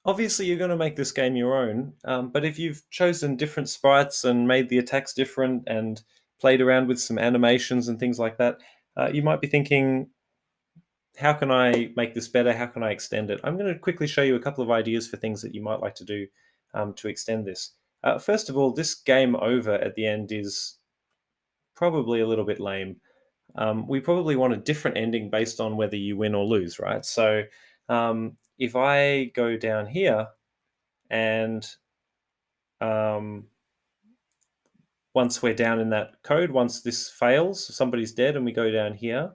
Obviously, you're going to make this game your own, but if you've chosen different sprites and made the attacks different and played around with some animations and things like that, you might be thinking, how can I make this better? How can I extend it? I'm going to quickly show you a couple of ideas for things that you might like to do to extend this. First of all, this game over at the end is probably a little bit lame. We probably want a different ending based on whether you win or lose, right? So if I go down here and um, once we're down in that code, once this fails, somebody's dead and we go down here,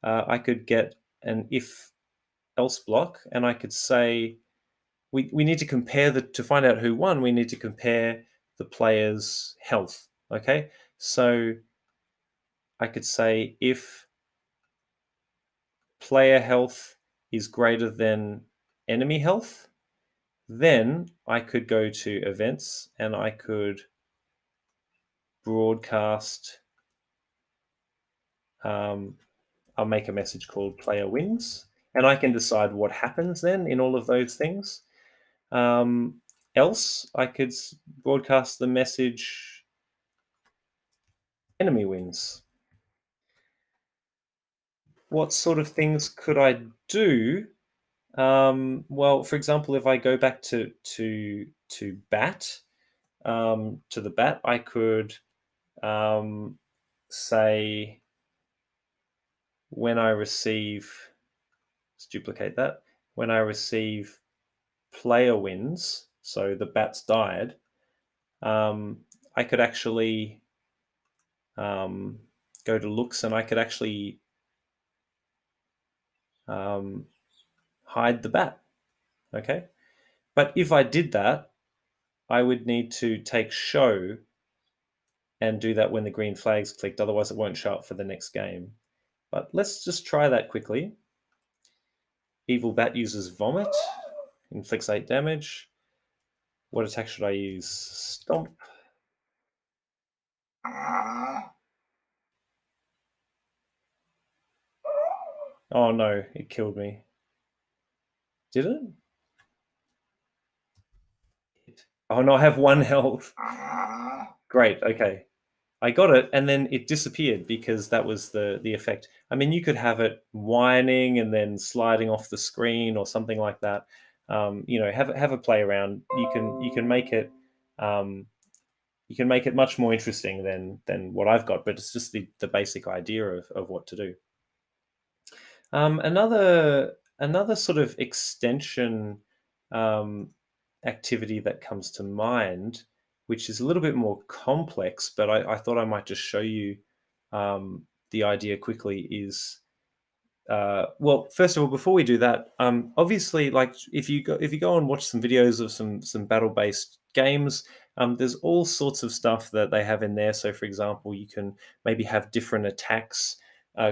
I could get an if else block and I could say, we need to compare to find out who won, we need to compare the player's health. Okay, so I could say if player health is greater than enemy health, then I could go to events and I could broadcast. I'll make a message called player wins, and I can decide what happens then in all of those things. Else, I could broadcast the message enemy wins. What sort of things could I do? Well, for example, if I go back to bat, to the bat, I could say when I receive, let's duplicate that, when I receive player wins, so the bat's died, I could actually go to looks and I could actually hide the bat. Okay. But if I did that, I would need to take show and do that when the green flag's clicked. Otherwise, it won't show up for the next game. But let's just try that quickly. Evil Bat uses Vomit, inflicts 8 damage. What attack should I use? Stomp. Oh no, it killed me. Did it? Oh no, I have 1 health. Great, okay. I got it, and then it disappeared because that was the effect. I mean, you could have it whining and then sliding off the screen or something like that. Have a play around. You can make it much more interesting than what I've got, but it's just the basic idea of what to do. Another sort of extension activity that comes to mind, which is a little bit more complex, but I thought I might just show you the idea quickly is, well, first of all, before we do that, obviously, like if you go and watch some videos of some battle-based games, there's all sorts of stuff that they have in there. So, for example, you can maybe have different attacks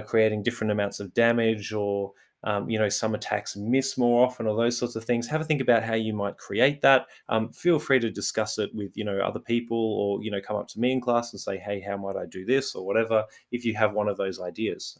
creating different amounts of damage, or some attacks miss more often, or those sorts of things. Have a think about how you might create that. Feel free to discuss it with other people, or come up to me in class and say, hey, how might I do this, or whatever, if you have one of those ideas.